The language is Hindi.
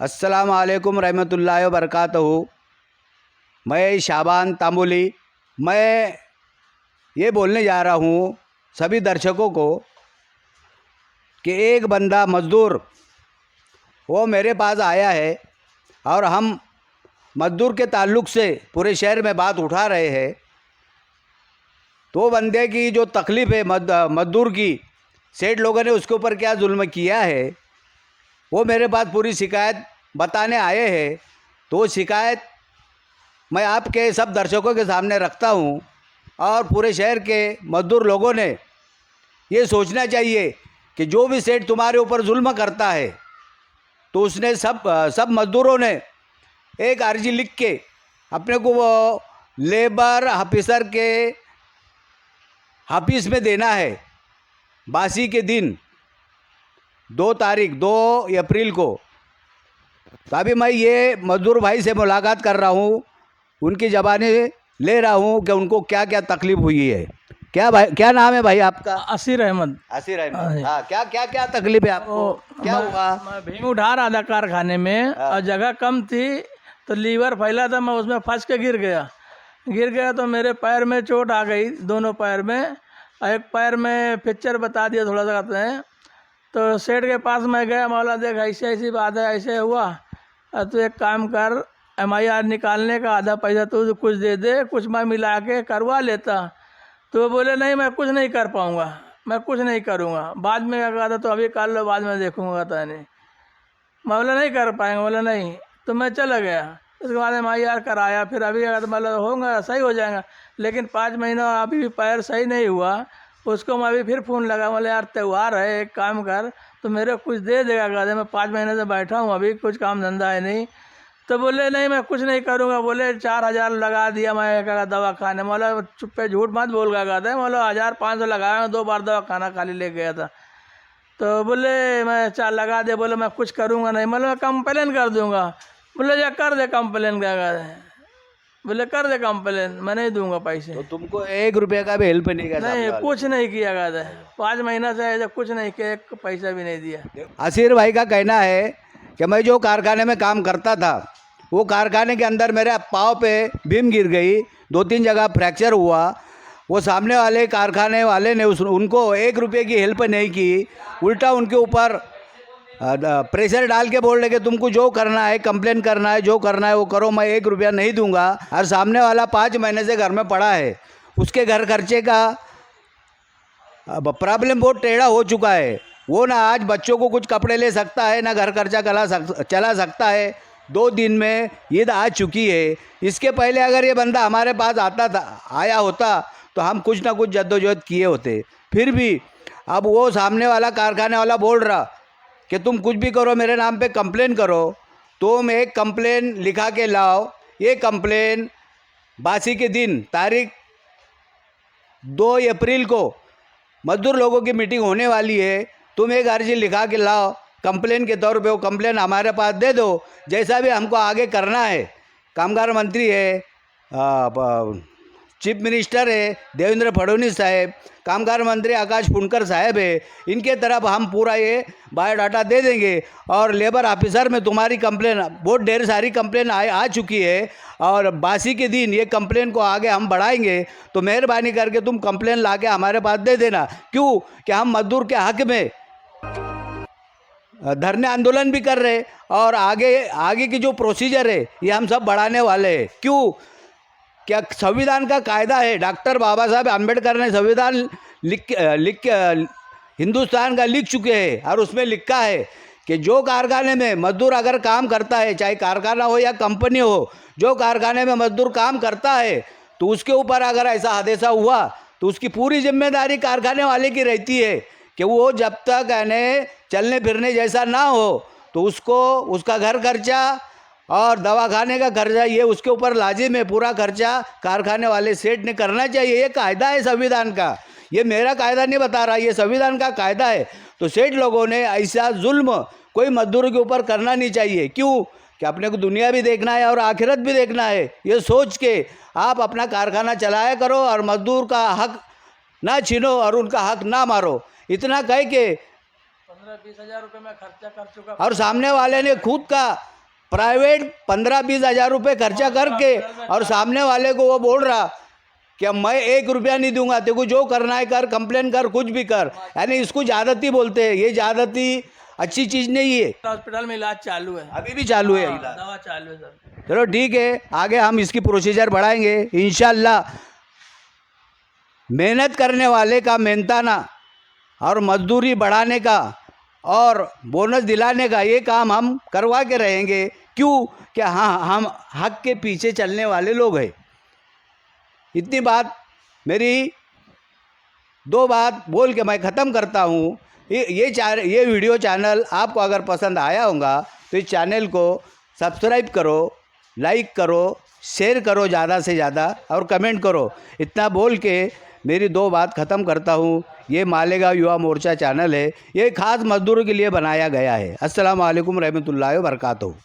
अस्सलाम वालेकुम रहमतुल्लाहि व बरकातहू। मैं शाबान तांबुली। मैं ये बोलने जा रहा हूँ सभी दर्शकों को कि एक बंदा मज़दूर वो मेरे पास आया है और हम मज़दूर के ताल्लुक़ से पूरे शहर में बात उठा रहे हैं। तो बंदे की जो तकलीफ़ है मज़दूर की, सेठ लोगों ने उसके ऊपर क्या जुल्म किया है, वो मेरे पास पूरी शिकायत बताने आए हैं। तो वो शिकायत मैं आपके सब दर्शकों के सामने रखता हूँ और पूरे शहर के मज़दूर लोगों ने ये सोचना चाहिए कि जो भी सेठ तुम्हारे ऊपर जुल्म करता है तो उसने सब मज़दूरों ने एक अर्जी लिख के अपने को वो लेबर ऑफिसर के ऑफिस में देना है। बासी के दिन 2 अप्रैल को। तो अभी मैं ये मज़दूर भाई से मुलाकात कर रहा हूँ, उनकी ज़बानी ले रहा हूँ कि उनको क्या क्या तकलीफ़ हुई है। क्या भाई, क्या नाम है भाई आपका? असीर अहमद। असीर अहमद। हाँ, क्या क्या क्या तकलीफ़ है आपको? क्या हुआ? मैं भीम उठा रहा था कारखाने में और जगह कम थी तो लीवर फैला था, मैं उसमें फंस के गिर गया तो मेरे पैर में चोट आ गई, दोनों पैर में। एक पैर में फ्रैक्चर बता दिया थोड़ा सा कहते हैं। तो सेठ के पास मैं गया, मौला देख ऐसे ऐसी बात है, ऐसे हुआ, तो एक काम कर, MIR निकालने का आधा पैसा तो कुछ दे दे, कुछ मैं मिला के करवा लेता। तो वो बोले नहीं मैं कुछ नहीं कर पाऊँगा, मैं कुछ नहीं करूँगा, बाद में क्या कहा था, तो अभी कर लो, बाद में देखूँगा। तो नहीं, मैं बोला नहीं कर पाएंगे, बोला नहीं। तो मैं चला गया। उसके बाद MIR कराया, फिर अभी अगर मतलब होगा सही हो जाएगा, लेकिन 5 महीना अभी भी पैर सही नहीं हुआ। उसको मैं अभी फिर फ़ोन लगा, बोले यार त्यौहार है, एक काम कर, तो मेरे कुछ दे देगा। कहते मैं 5 महीने से बैठा हूँ, अभी कुछ काम धंधा है नहीं। तो बोले नहीं मैं कुछ नहीं करूँगा, बोले 4000 लगा दिया मैं क्या दवा खाने। बोला चुप्पे झूठ मत बोल गया, कहते हैं बोला 1500 लगाया, 2 बार दवा खाना खाली ले गया था। तो बोले मैं 4 लगा दे, बोले मैं कुछ करूँगा नहीं, बोले मैं कंप्लेन कर दूँगा। बोले जा कर दे कंप्लेन, क्या कहते हैं, बोले कर दे कंप्लेन, मैं नहीं दूंगा पैसे। तो तुमको 1 रुपये का भी हेल्प नहीं किया? नहीं कुछ नहीं किया, कहते हैं 5 महीना से ऐसा कुछ नहीं किया, एक पैसा भी नहीं दिया। असीर भाई का कहना है कि मैं जो कारखाने में काम करता था, वो कारखाने के अंदर मेरे पाँव पे बीम गिर गई, 2-3 जगह फ्रैक्चर हुआ। वो सामने वाले कारखाने वाले ने उनको 1 रुपये की हेल्प नहीं की, उल्टा उनके ऊपर प्रेशर डाल के बोल रहे कि तुमको जो करना है, कंप्लेन करना है, जो करना है वो करो, मैं 1 रुपया नहीं दूंगा। और सामने वाला 5 महीने से घर में पड़ा है, उसके घर खर्चे का प्रॉब्लम बहुत टेढ़ा हो चुका है। वो ना आज बच्चों को कुछ कपड़े ले सकता है, ना घर खर्चा चला सकता है। 2 दिन में ईद आ चुकी है। इसके पहले अगर ये बंदा हमारे पास आया होता तो हम कुछ ना कुछ जद्दोजहद किए होते। फिर भी अब वो सामने वाला कारखाने वाला बोल रहा कि तुम कुछ भी करो, मेरे नाम पे कंप्लेन करो। तुम एक कंप्लेन लिखा के लाओ। ये कंप्लेन बासी के दिन तारीख 2 अप्रैल को मजदूर लोगों की मीटिंग होने वाली है। तुम एक अर्जी लिखा के लाओ कंप्लेन के तौर पे, वो कंप्लेन हमारे पास दे दो। जैसा भी हमको आगे करना है, कामगार मंत्री है, चीफ मिनिस्टर है देवेंद्र फडणवीस साहब, कामगार मंत्री आकाश फुंडकर साहब है, इनके तरफ हम पूरा ये बायोडाटा दे देंगे। और लेबर ऑफिसर में तुम्हारी कंप्लेन, बहुत ढेर सारी कंप्लेन आ चुकी है और बासी के दिन ये कंप्लेन को आगे हम बढ़ाएंगे। तो मेहरबानी करके तुम कंप्लेन ला के हमारे पास दे देना। क्यों कि हम मजदूर के हक में धरने आंदोलन भी कर रहे और आगे की जो प्रोसीजर है ये हम सब बढ़ाने वाले हैं। क्यों? क्या संविधान का कायदा है, डॉक्टर बाबा साहब अम्बेडकर ने संविधान लिख हिंदुस्तान का लिख चुके हैं और उसमें लिखा है कि जो कारखाने में मजदूर अगर काम करता है, चाहे कारखाना हो या कंपनी हो, जो कारखाने में मजदूर काम करता है तो उसके ऊपर अगर ऐसा हादसा हुआ तो उसकी पूरी जिम्मेदारी कारखाने वाले की रहती है कि वो जब तक यानी चलने फिरने जैसा ना हो तो उसको उसका घर खर्चा और दवाखाने का खर्चा ये उसके ऊपर लाजिम है। पूरा खर्चा कारखाने वाले सेठ ने करना चाहिए। ये कायदा है संविधान का, ये मेरा कायदा नहीं बता रहा, ये संविधान का कायदा है। तो सेठ लोगों ने ऐसा जुल्म कोई मजदूर के ऊपर करना नहीं चाहिए। क्यों कि अपने को दुनिया भी देखना है और आखिरत भी देखना है। ये सोच के आप अपना कारखाना चलाया करो और मजदूर का हक ना छीनो और उनका हक ना मारो। इतना कह के 15-20 हज़ार रुपये में खर्चा कर चुका। और सामने वाले ने खुद का प्राइवेट 15-20 हज़ार रुपये खर्चा करके और सामने वाले को वो बोल रहा कि मैं 1 रुपया नहीं दूंगा, तेरे को जो करना है कर, कंप्लेन कर, कुछ भी कर। यानी इसको ज़्यादती बोलते हैं। ये ज़्यादती अच्छी चीज़ नहीं है। हॉस्पिटल में इलाज चालू है, अभी भी चालू है इलाज। दवा चालू है सर। चलो ठीक है, आगे हम इसकी प्रोसीजर बढ़ाएंगे इंशाल्लाह। मेहनत करने वाले का मेहनताना और मजदूरी बढ़ाने का और बोनस दिलाने का ये काम हम करवा के रहेंगे। क्यों? कि हाँ, हम हक के पीछे चलने वाले लोग हैं। इतनी बात मेरी 2 बात बोल के मैं ख़त्म करता हूँ। ये वीडियो चैनल आपको अगर पसंद आया होगा तो इस चैनल को सब्सक्राइब करो, लाइक करो, शेयर करो ज़्यादा से ज़्यादा और कमेंट करो। इतना बोल के मेरी 2 बात ख़त्म करता हूँ। ये मालेगांव युवा मोर्चा चैनल है, ये ख़ास मज़दूरों के लिए बनाया गया है। अस्सलाम वालेकुम रहमतुल्लाहि व बरकातहू।